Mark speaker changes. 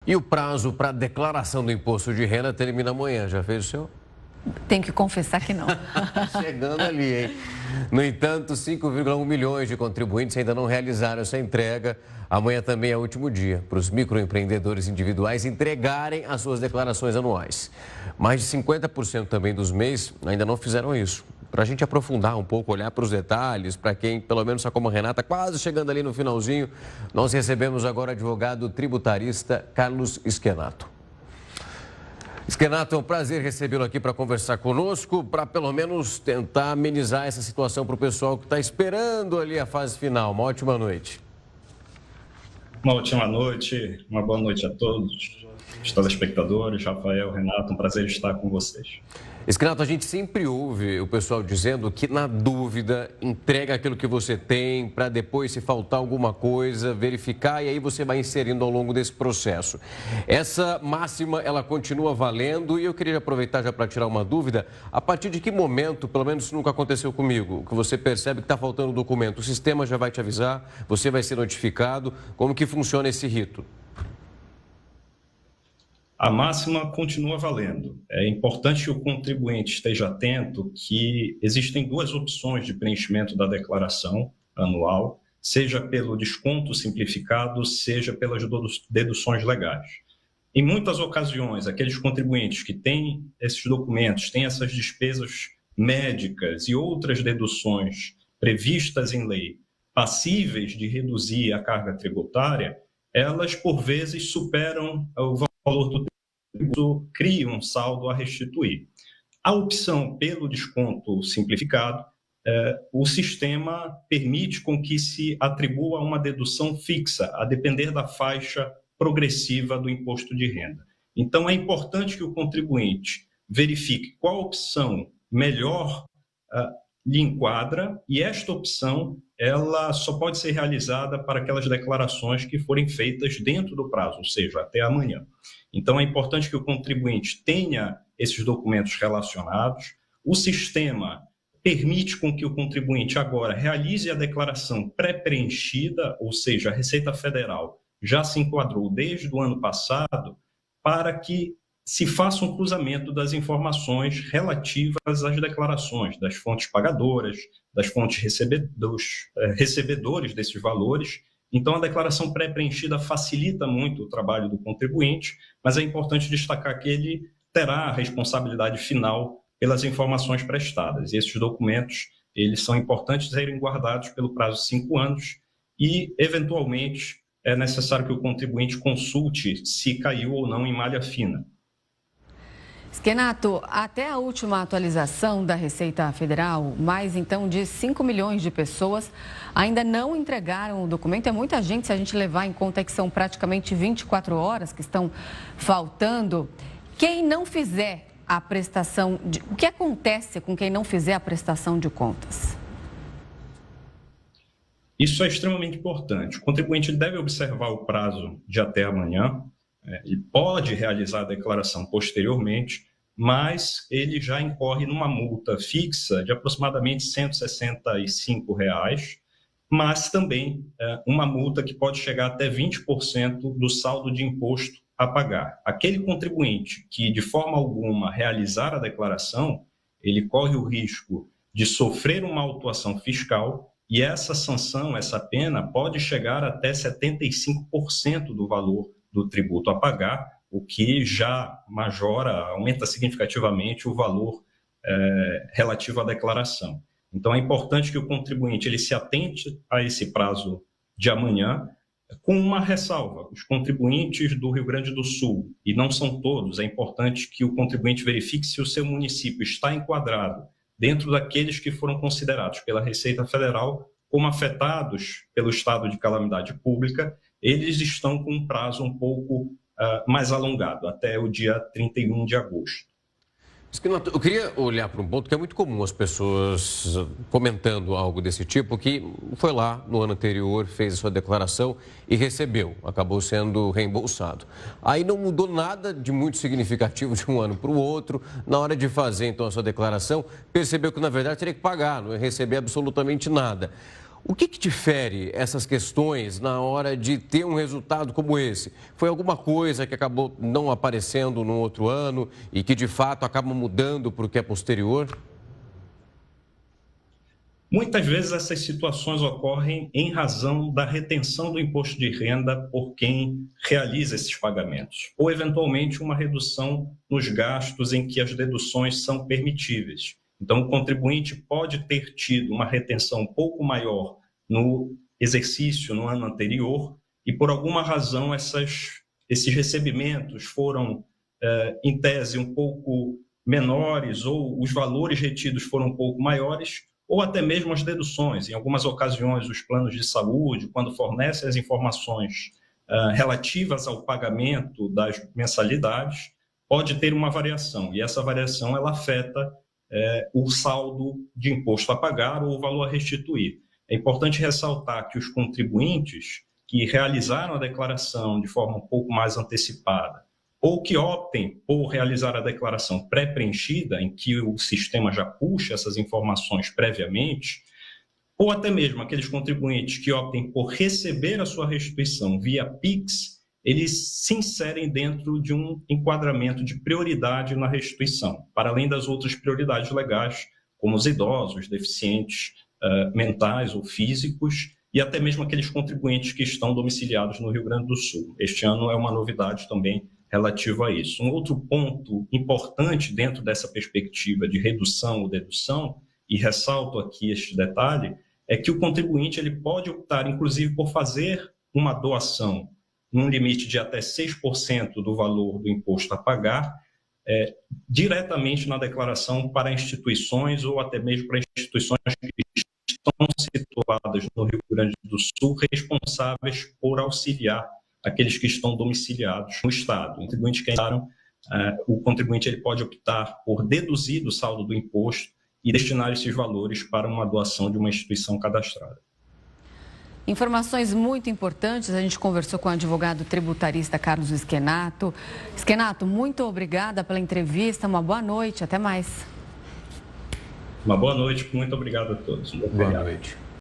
Speaker 1: E o prazo para declaração do imposto de renda termina amanhã. Já fez o seu?
Speaker 2: Tenho que confessar que não.
Speaker 1: Chegando ali, hein? No entanto, 5,1 milhões de contribuintes ainda não realizaram essa entrega. Amanhã também é o último dia para os microempreendedores individuais entregarem as suas declarações anuais. Mais de 50% também dos MEIs ainda não fizeram isso. Para a gente aprofundar um pouco, olhar para os detalhes, para quem, pelo menos como a Renata, quase chegando ali no finalzinho, nós recebemos agora o advogado tributarista Carlos Schenato. Schenato, é um prazer recebê-lo aqui para conversar conosco, para pelo menos tentar amenizar essa situação para o pessoal que está esperando ali a fase final. Uma ótima noite.
Speaker 3: Uma ótima noite, uma boa noite a todos os telespectadores. Rafael, Renato, um prazer estar com vocês.
Speaker 1: Schenato, a gente sempre ouve o pessoal dizendo que, na dúvida, entrega aquilo que você tem para depois, se faltar alguma coisa, verificar e aí você vai inserindo ao longo desse processo. Essa máxima, ela continua valendo e eu queria aproveitar já para tirar uma dúvida. A partir de que momento, pelo menos isso nunca aconteceu comigo, que você percebe que está faltando documento, o sistema já vai te avisar, você vai ser notificado, como que funciona esse rito?
Speaker 3: A máxima continua valendo. É importante que o contribuinte esteja atento que existem duas opções de preenchimento da declaração anual, seja pelo desconto simplificado, seja pelas deduções legais. Em muitas ocasiões, aqueles contribuintes que têm esses documentos, têm essas despesas médicas e outras deduções previstas em lei, passíveis de reduzir a carga tributária, elas, por vezes, superam o valor do tributo, cria um saldo a restituir. A opção pelo desconto simplificado, o sistema permite com que se atribua uma dedução fixa, a depender da faixa progressiva do imposto de renda. Então, é importante que o contribuinte verifique qual opção melhor lhe enquadra, e esta opção ela só pode ser realizada para aquelas declarações que forem feitas dentro do prazo, ou seja, até amanhã. Então, é importante que o contribuinte tenha esses documentos relacionados. O sistema permite com que o contribuinte agora realize a declaração pré-preenchida, ou seja, a Receita Federal já se enquadrou desde o ano passado, para que se faça um cruzamento das informações relativas às declarações das fontes pagadoras, das fontes recebedores desses valores. Então, a declaração pré-preenchida facilita muito o trabalho do contribuinte, mas é importante destacar que ele terá a responsabilidade final pelas informações prestadas. E esses documentos, eles são importantes serem guardados pelo prazo de 5 anos e, eventualmente, é necessário que o contribuinte consulte se caiu ou não em malha fina.
Speaker 2: Schenato, até a última atualização da Receita Federal, mais então de 5 milhões de pessoas ainda não entregaram o documento. É muita gente, se a gente levar em conta que são praticamente 24 horas que estão faltando. Quem não fizer a prestação, o que acontece com quem não fizer a prestação de contas?
Speaker 3: Isso é extremamente importante. O contribuinte deve observar o prazo de até amanhã. Ele pode realizar a declaração posteriormente, mas ele já incorre numa multa fixa de aproximadamente R$ 165, mas também uma multa que pode chegar até 20% do saldo de imposto a pagar. Aquele contribuinte que, de forma alguma, realizar a declaração, ele corre o risco de sofrer uma autuação fiscal e essa sanção, essa pena, pode chegar até 75% do valor do tributo a pagar, o que já aumenta significativamente o valor relativo à declaração. Então, é importante que o contribuinte ele se atente a esse prazo de amanhã, com uma ressalva. Os contribuintes do Rio Grande do Sul, e não são todos, é importante que o contribuinte verifique se o seu município está enquadrado dentro daqueles que foram considerados pela Receita Federal como afetados pelo estado de calamidade pública. Eles estão com um prazo um pouco mais alongado, até o dia 31 de agosto.
Speaker 1: Eu queria olhar para um ponto que é muito comum as pessoas comentando algo desse tipo, que foi lá no ano anterior, fez a sua declaração e recebeu, acabou sendo reembolsado. Aí não mudou nada de muito significativo de um ano para o outro, na hora de fazer então a sua declaração, percebeu que na verdade teria que pagar, não ia receber absolutamente nada. O que difere essas questões na hora de ter um resultado como esse? Foi alguma coisa que acabou não aparecendo no outro ano e que, de fato, acaba mudando para o que é posterior?
Speaker 3: Muitas vezes essas situações ocorrem em razão da retenção do imposto de renda por quem realiza esses pagamentos, ou, eventualmente, uma redução nos gastos em que as deduções são permitíveis. Então, o contribuinte pode ter tido uma retenção um pouco maior no exercício, no ano anterior, e por alguma razão esses recebimentos foram, em tese, um pouco menores, ou os valores retidos foram um pouco maiores, ou até mesmo as deduções. Em algumas ocasiões, os planos de saúde, quando fornecem as informações relativas ao pagamento das mensalidades, pode ter uma variação, e essa variação ela afeta o saldo de imposto a pagar ou o valor a restituir. É importante ressaltar que os contribuintes que realizaram a declaração de forma um pouco mais antecipada ou que optem por realizar a declaração pré-preenchida, em que o sistema já puxa essas informações previamente, ou até mesmo aqueles contribuintes que optem por receber a sua restituição via PIX, eles se inserem dentro de um enquadramento de prioridade na restituição, para além das outras prioridades legais, como os idosos, deficientes mentais ou físicos, e até mesmo aqueles contribuintes que estão domiciliados no Rio Grande do Sul. Este ano é uma novidade também relativa a isso. Um outro ponto importante dentro dessa perspectiva de redução ou dedução, e ressalto aqui este detalhe, é que o contribuinte ele pode optar, inclusive, por fazer uma doação num limite de até 6% do valor do imposto a pagar, diretamente na declaração para instituições ou até mesmo para instituições que estão situadas no Rio Grande do Sul, responsáveis por auxiliar aqueles que estão domiciliados no Estado. O contribuinte ele pode optar por deduzir do saldo do imposto e destinar esses valores para uma doação de uma instituição cadastrada.
Speaker 2: Informações muito importantes, a gente conversou com o advogado tributarista Carlos Schenato. Schenato, muito obrigada pela entrevista, uma boa noite, até mais.
Speaker 3: Uma boa noite, muito obrigado a todos.
Speaker 1: Boa noite.